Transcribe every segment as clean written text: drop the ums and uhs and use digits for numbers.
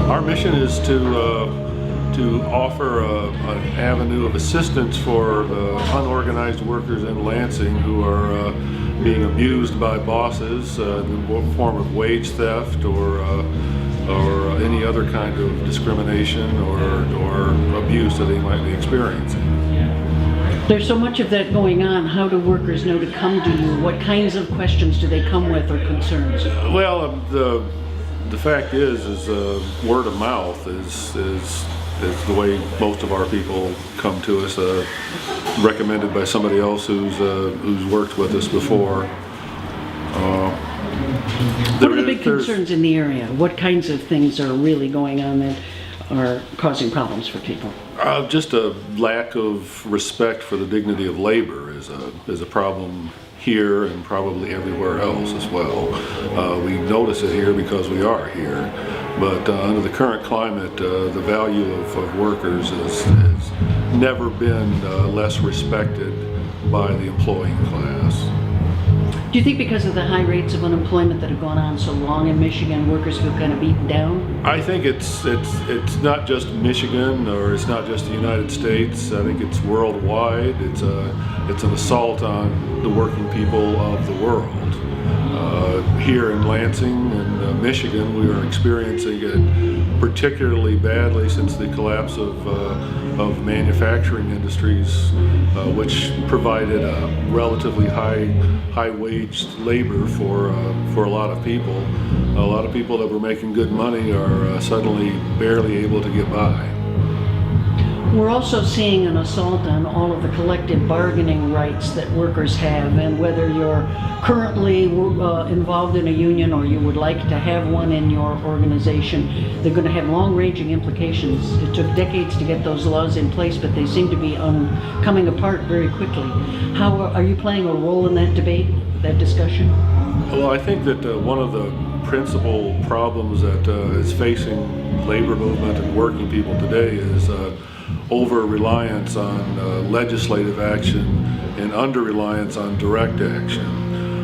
Our mission is to offer an avenue of assistance for the unorganized workers in Lansing who are being abused by bosses in the form of wage theft or any other kind of discrimination or abuse that they might be experiencing. There's so much of that going on. How do workers know to come to you? What kinds of questions do they come with or concerns? Well, the fact is word of mouth is the way most of our people come to us, recommended by somebody else who's worked with us before. What are the big concerns in the area? What kinds of things are really going on that are causing problems for people? Just a lack of respect for the dignity of labor is a problem here and probably everywhere else as well. We notice it here because we are here, but under the current climate, the value of workers has never been less respected by the employing class. Do you think because of the high rates of unemployment that have gone on so long in Michigan, workers feel kind of beaten down? I think it's not just Michigan, or it's not just the United States. I think it's worldwide. It's an assault on the working people of the world. Here in Lansing and Michigan, we are experiencing it particularly badly since the collapse of manufacturing industries, which provided a relatively high-waged labor for a lot of people. A lot of people that were making good money are suddenly barely able to get by. We're also seeing an assault on all of the collective bargaining rights that workers have, and whether you're currently involved in a union or you would like to have one in your organization, they're going to have long-ranging implications. It took decades to get those laws in place, but they seem to be coming apart very quickly. How are you playing a role in that debate, that discussion? Well, I think that one of the principal problems that is facing labor movement and working people today is over-reliance on legislative action and under-reliance on direct action.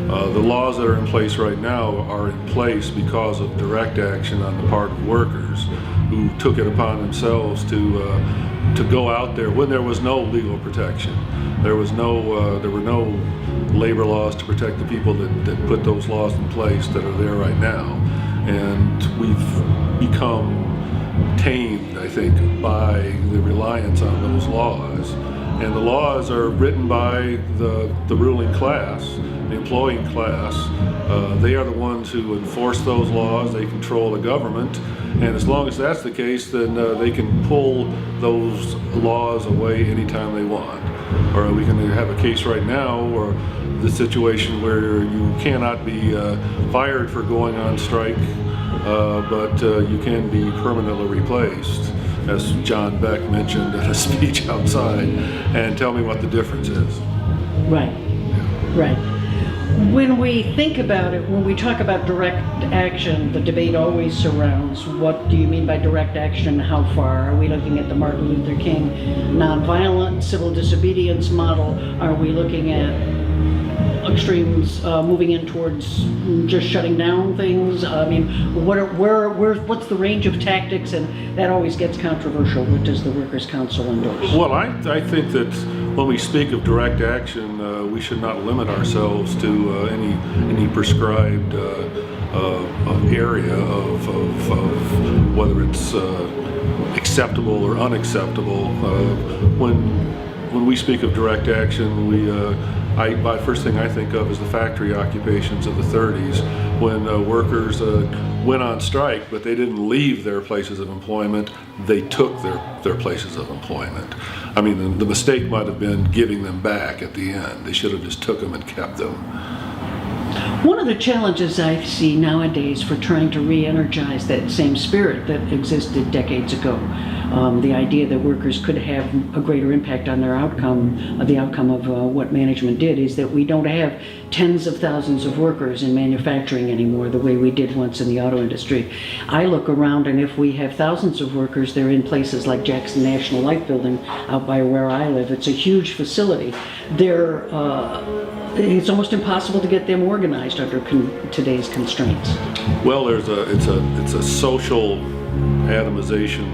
The laws that are in place right now are in place because of direct action on the part of workers who took it upon themselves to go out there when there was no legal protection. There were no labor laws to protect the people that put those laws in place that are there right now. And we've become tamed, I think, by the reliance on those laws. And the laws are written by the ruling class, the employing class. They are the ones who enforce those laws. They control the government. And as long as that's the case, then they can pull those laws away anytime they want. Or we can have a case right now or the situation where you cannot be fired for going on strike, but you can be permanently replaced, as John Beck mentioned in a speech outside. And tell me what the difference is. Right, right. When we think about it, when we talk about direct action, the debate always surrounds what do you mean by direct action, how far? Are we looking at the Martin Luther King nonviolent civil disobedience model? Are we looking at extremes moving in towards just shutting down things? I mean, what's the range of tactics? And that always gets controversial. What does the Workers' Council endorse? Well, I think that when we speak of direct action, we should not limit ourselves to any prescribed area of whether it's acceptable or unacceptable. When we speak of direct action, the first thing I think of is the factory occupations of the 30s, when workers went on strike, but they didn't leave their places of employment, they took their places of employment. I mean, the mistake might have been giving them back at the end. They should have just took them and kept them. One of the challenges I see nowadays for trying to re-energize that same spirit that existed decades ago, the idea that workers could have a greater impact on their outcome, the outcome of what management did, is that we don't have tens of thousands of workers in manufacturing anymore the way we did once in the auto industry. I look around, and if we have thousands of workers, they're in places like Jackson National Life Building out by where I live. It's a huge facility. It's almost impossible to get them organized under today's constraints. Well, it's a social atomization,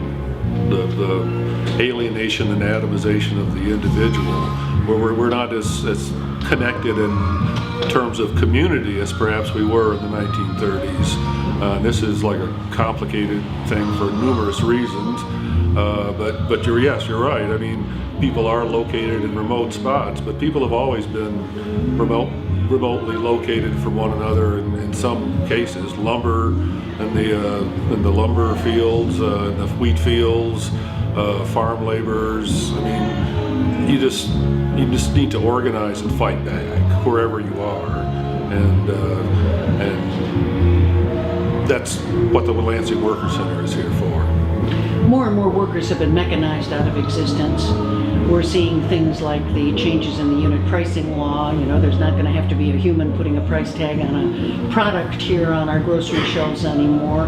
the alienation and atomization of the individual, where we're not as connected in terms of community as perhaps we were in the 1930s. This is like a complicated thing for numerous reasons, but you're right. I mean, people are located in remote spots, but people have always been remotely located from one another in some cases. Lumber in the lumber fields, in the wheat fields, farm laborers. I mean, you just need to organize and fight back wherever you are, and that's what the Lansing Worker Center is here for. More and more workers have been mechanized out of existence. We're seeing things like the changes in the unit pricing law. You know, there's not going to have to be a human putting a price tag on a product here on our grocery shelves anymore.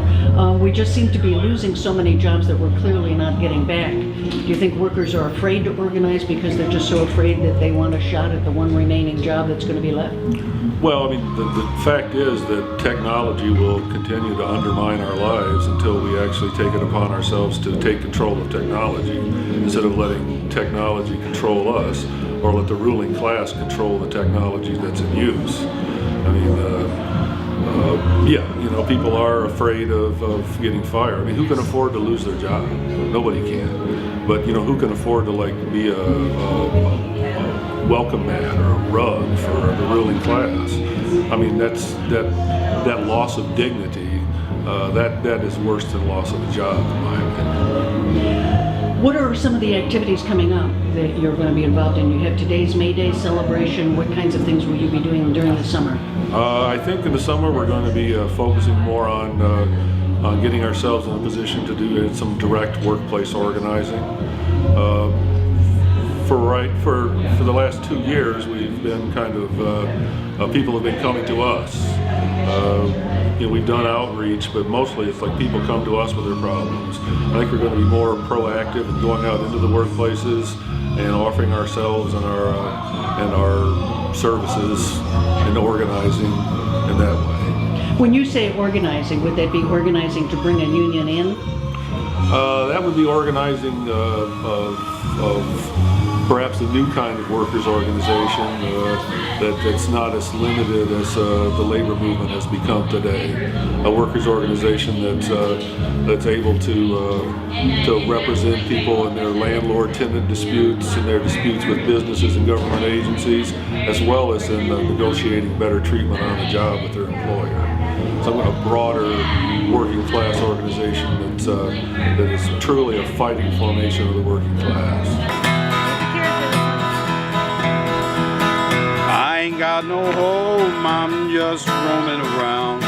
We just seem to be losing so many jobs that we're clearly not getting back. Do you think workers are afraid to organize because they're just so afraid that they want a shot at the one remaining job that's going to be left? Well, I mean, the fact is that technology will continue to undermine our lives until we actually take it upon ourselves to take control of technology, instead of letting technology control us, or let the ruling class control the technology that's in use. I mean, people are afraid of getting fired. I mean, who can afford to lose their job? Nobody can. But, who can afford to, be a welcome mat or a rug for the ruling class? I mean, that loss of dignity, that is worse than loss of a job, in my opinion. What are some of the activities coming up that you're going to be involved in? You have today's May Day celebration. What kinds of things will you be doing during the summer? I think in the summer we're going to be focusing more on getting ourselves in a position to do some direct workplace organizing. For the last 2 years, we've been kind of people have been coming to us. We've done outreach, but mostly it's like people come to us with their problems. I think we're going to be more proactive in going out into the workplaces and offering ourselves and our services and organizing in that way. When you say organizing, would that be organizing to bring a union in? That would be organizing of perhaps a new kind of workers' organization that's not as limited as the labor movement has become today. A workers' organization that's able to represent people in their landlord-tenant disputes and their disputes with businesses and government agencies, as well as in negotiating better treatment on the job with their employer. So a broader working class organization that is truly a fighting formation of the working class. I ain't got no home, I'm just roaming around.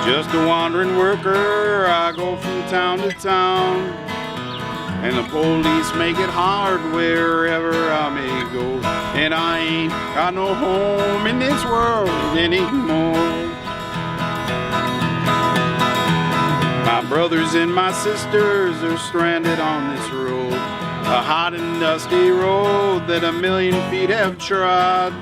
Just a wandering worker, I go from town to town. And the police make it hard wherever I may go. And I ain't got no home in this world anymore. My brothers and my sisters are stranded on this road, a hot and dusty road that 1,000,000 feet have trod.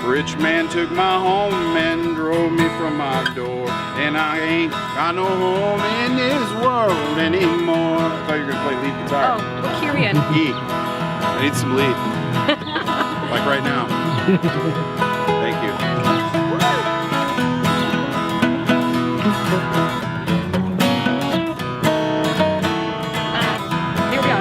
Rich man took my home and drove me from my door, and I ain't got no home in this world anymore. I thought you were gonna play lead guitar. Oh, what key are we in? E. I need some lead. Like right now. Thank you. Here we go.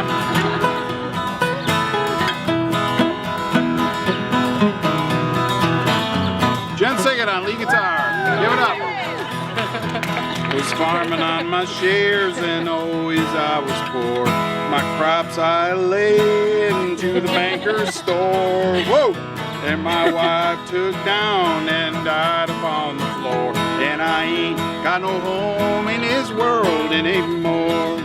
Sygit on lead guitar. Give it up. Was farming on my shares and always I was poor. My crops I laid into the banker's store. Whoa! And my wife took down and died upon the floor. And I ain't got no home in this world anymore.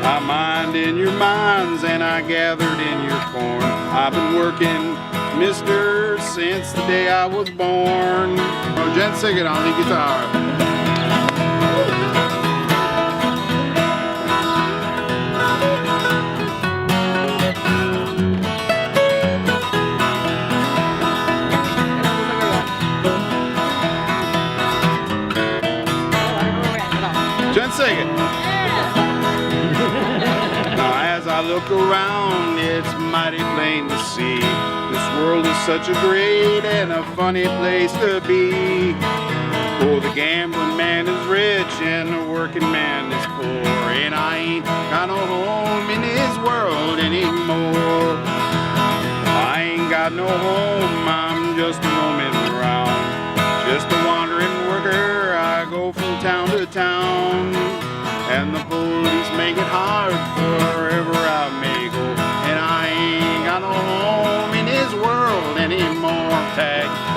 I mined in your mines and I gathered in your corn. I've been working, mister, since the day I was born. Oh, Jen Sygit on lead guitar. look around, it's mighty plain to see. This world is such a great and a funny place to be. Oh, the gambling man is rich and the working man is poor, and I ain't got no home in this world anymore. I ain't got no home, I'm just roaming around, just a wandering worker. I go from town to town, and the police make it hard wherever I may go, and I ain't got no home in this world anymore. Tag.